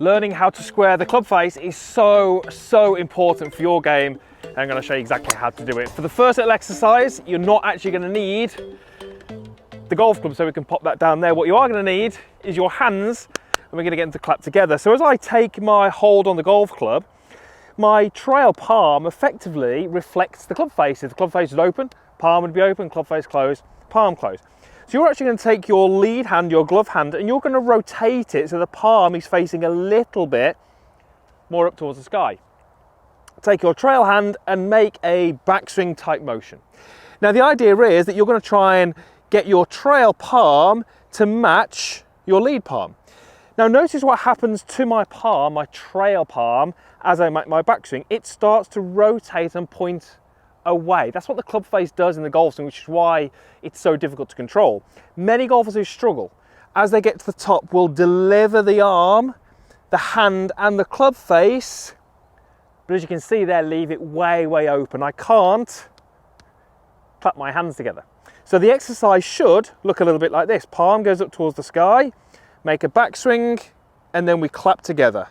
Learning how to square the club face is so important for your game. And I'm going to show you exactly how to do it. For the first little exercise, you're not actually going to need the golf club, so we can pop that down there. What you are going to need is your hands, and we're going to get them to clap together. So as I take my hold on the golf club, my trail palm effectively reflects the club face. If the club face is open, palm would be open, club face closed, palm closed. So you're actually going to take your lead hand, your glove hand, and you're going to rotate it so the palm is facing a little bit more up towards the sky. Take your trail hand and make a backswing type motion. Now the idea is that you're going to try and get your trail palm to match your lead palm. Now notice what happens to my palm, my trail palm, as I make my backswing. It starts to rotate and point away. That's what the club face does in the golf swing, which is why it's so difficult to control. Many golfers who struggle, as they get to the top, will deliver the arm, the hand and the club face, but as you can see there, leave it way open. I can't clap my hands together. So the exercise should look a little bit like this. Palm goes up towards the sky, make a backswing, and then we clap together.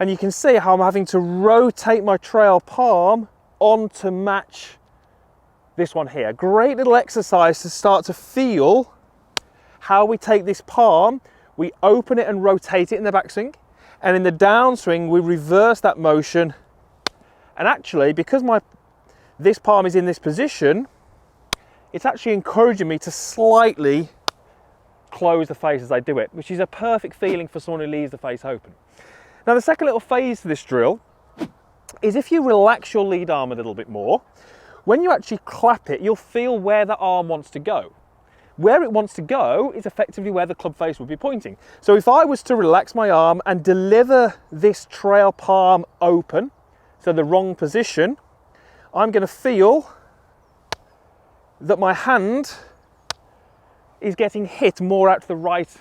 And you can see how I'm having to rotate my trail palm on to match this one here. Great little exercise to start to feel how we take this palm, we open it and rotate it in the backswing, and in the downswing we reverse that motion. And actually, because this palm is in this position, it's actually encouraging me to slightly close the face as I do it, which is a perfect feeling for someone who leaves the face open. Now the second little phase to this drill is if you relax your lead arm a little bit more, when you actually clap it, you'll feel where the arm wants to go. Where it wants to go is effectively where the club face would be pointing. So if I was to relax my arm and deliver this trail palm open, so the wrong position, I'm going to feel that my hand is getting hit more out to the right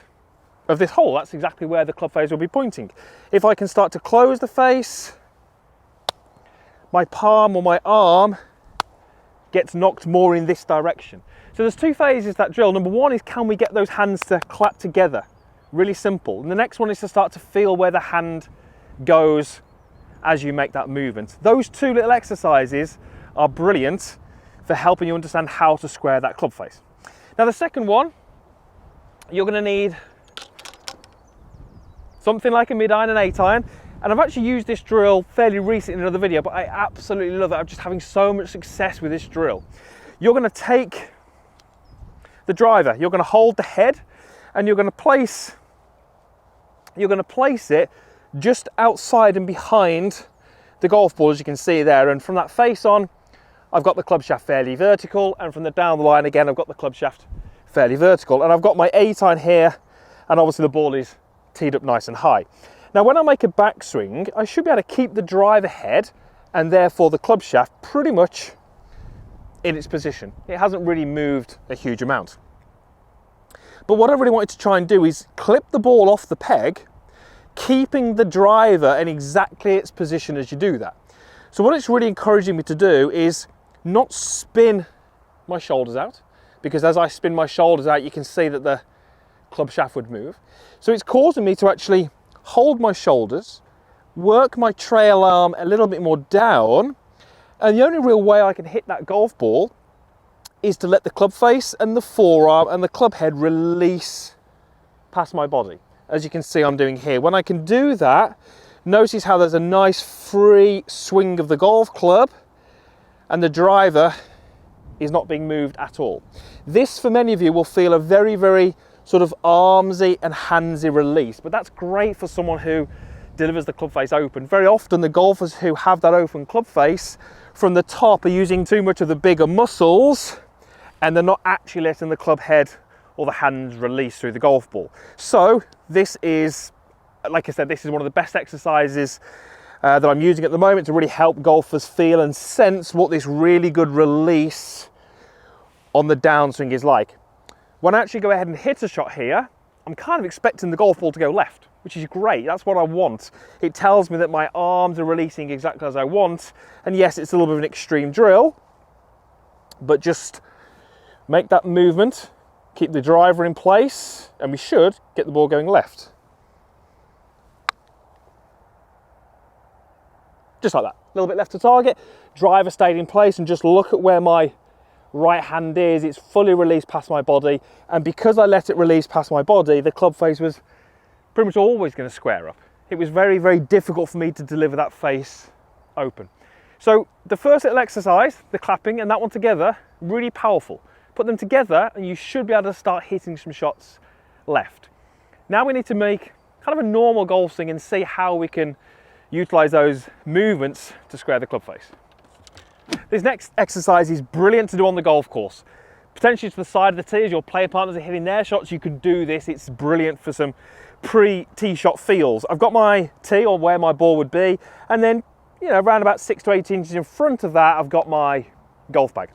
of this hole. That's exactly where the club face will be pointing. If I can start to close the face, my palm or my arm gets knocked more in this direction. So there's two phases to that drill. Number one is, can we get those hands to clap together? Really simple. And the next one is to start to feel where the hand goes as you make that movement. Those two little exercises are brilliant for helping you understand how to square that club face. Now the second one, you're going to need something like a mid-iron and 8-iron, and I've actually used this drill fairly recently in another video, but I absolutely love it. I'm just having so much success with this drill. You're going to take the driver, you're going to hold the head, and you're going to place it just outside and behind the golf ball, as you can see there. And from that face on, I've got the club shaft fairly vertical, and from the down the line again, I've got the club shaft fairly vertical, and I've got my 8-iron here, and obviously the ball is teed up nice and high. Now when I make a backswing, I should be able to keep the driver head and therefore the club shaft pretty much in its position. It hasn't really moved a huge amount. But what I really wanted to try and do is clip the ball off the peg, keeping the driver in exactly its position as you do that. So what it's really encouraging me to do is not spin my shoulders out, because as I spin my shoulders out, you can see that the club shaft would move. So it's causing me to actually hold my shoulders, work my trail arm a little bit more down, and the only real way I can hit that golf ball is to let the club face and the forearm and the club head release past my body, as you can see I'm doing here. When I can do that, notice how there's a nice free swing of the golf club and the driver is not being moved at all. This, for many of you, will feel a very sort of armsy and handsy release, but that's great for someone who delivers the club face open. Very often the golfers who have that open club face from the top are using too much of the bigger muscles, and they're not actually letting the club head or the hands release through the golf ball. So this is, like I said, this is one of the best exercises that I'm using at the moment to really help golfers feel and sense what this really good release on the downswing is like. When I actually go ahead and hit a shot here, I'm kind of expecting the golf ball to go left, which is great. That's what I want. It tells me that my arms are releasing exactly as I want. And yes, it's a little bit of an extreme drill, but just make that movement, keep the driver in place, and we should get the ball going left. Just like that, a little bit left to target, driver stayed in place, and just look at where my right hand is. It's fully released past my body, and because I let it release past my body, the club face was pretty much always going to square up. It was very, very difficult for me to deliver that face open. So the first little exercise, the clapping and that one together, really powerful. Put them together and you should be able to start hitting some shots left. Now we need to make kind of a normal golf swing and see how we can utilize those movements to square the club face. This next exercise is brilliant to do on the golf course. Potentially to the side of the tee as your player partners are hitting their shots, you can do this. It's brilliant for some pre-tee shot feels. I've got my tee, or where my ball would be, and then, you know, around about 6 to 8 inches in front of that, I've got my golf bag.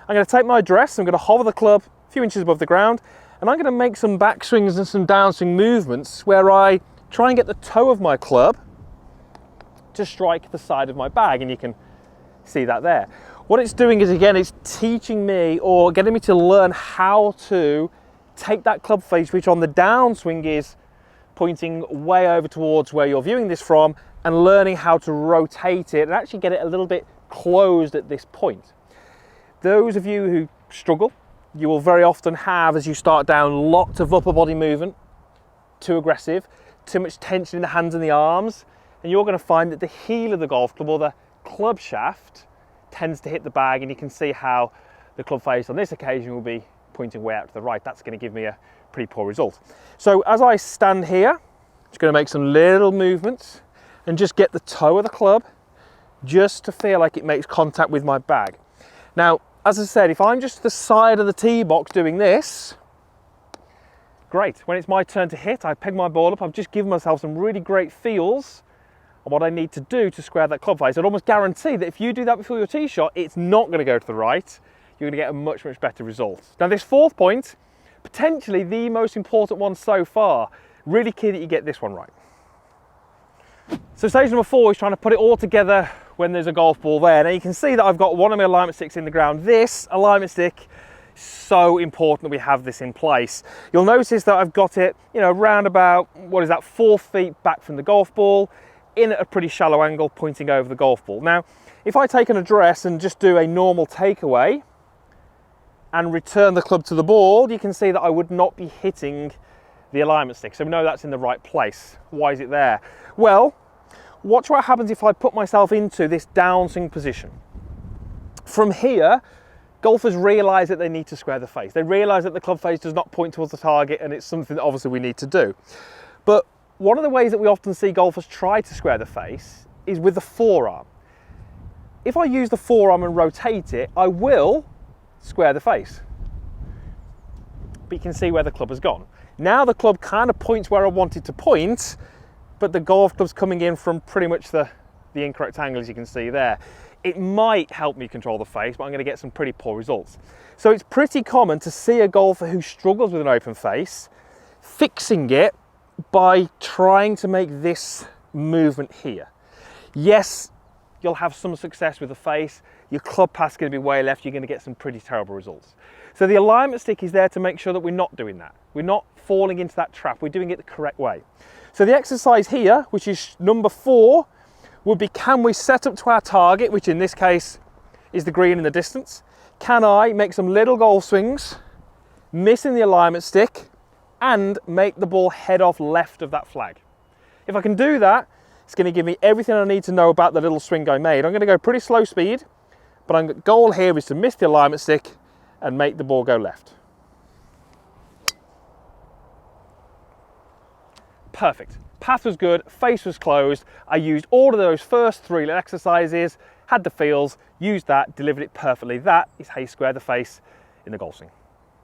I'm going to take my address, I'm going to hover the club a few inches above the ground, and I'm going to make some backswings and some downswing movements where I try and get the toe of my club to strike the side of my bag, and you can see that there. What it's doing is, again, it's teaching me, or getting me to learn how to take that club face, which on the downswing is pointing way over towards where you're viewing this from, and learning how to rotate it and actually get it a little bit closed at this point. Those of you who struggle, you will very often have, as you start down, lots of upper body movement, too aggressive, too much tension in the hands and the arms, and you're going to find that the heel of the golf club, or the club shaft, tends to hit the bag, and you can see how the club face on this occasion will be pointing way out to the right. That's going to give me a pretty poor result. So as I stand here, I'm just going to make some little movements and just get the toe of the club just to feel like it makes contact with my bag. Now, as I said, if I'm just to the side of the tee box doing this, great. When it's my turn to hit, I peg my ball up. I've just given myself some really great feels on what I need to do to square that club face. I'd almost guarantee that if you do that before your tee shot, it's not going to go to the right. You're going to get a much, much better result. Now, this fourth point, potentially the most important one so far, really key that you get this one right. So stage number 4 is trying to put it all together when there's a golf ball there. Now you can see that I've got one of my alignment sticks in the ground. This alignment stick, so important that we have this in place. You'll notice that I've got it, you know, around about, what is that, 4 feet back from the golf ball, in at a pretty shallow angle, pointing over the golf ball. Now, if I take an address and just do a normal takeaway and return the club to the ball, you can see that I would not be hitting the alignment stick. So we know that's in the right place. Why is it there? Well, watch what happens if I put myself into this downswing position. From here, golfers realise that they need to square the face. They realise that the club face does not point towards the target, and it's something that obviously we need to do. But one of the ways that we often see golfers try to square the face is with the forearm. If I use the forearm and rotate it, I will square the face. But you can see where the club has gone. Now the club kind of points where I want it to point, but the golf club's coming in from pretty much the incorrect angle, as you can see there. It might help me control the face, but I'm going to get some pretty poor results. So it's pretty common to see a golfer who struggles with an open face fixing it by trying to make this movement here. Yes, you'll have some success with the face. Your club path is going to be way left. You're going to get some pretty terrible results. So the alignment stick is there to make sure that we're not doing that. We're not falling into that trap. We're doing it the correct way. So the exercise here, which is number 4, would be, can we set up to our target, which in this case is the green in the distance? Can I make some little golf swings, missing the alignment stick, and make the ball head off left of that flag? If I can do that, it's going to give me everything I need to know about the little swing I made. I'm going to go pretty slow speed, but the goal here is to miss the alignment stick and make the ball go left. Perfect. Path was good, face was closed. I used all of those first 3 little exercises, had the feels, used that, delivered it perfectly. That is how you square the face in the golf swing.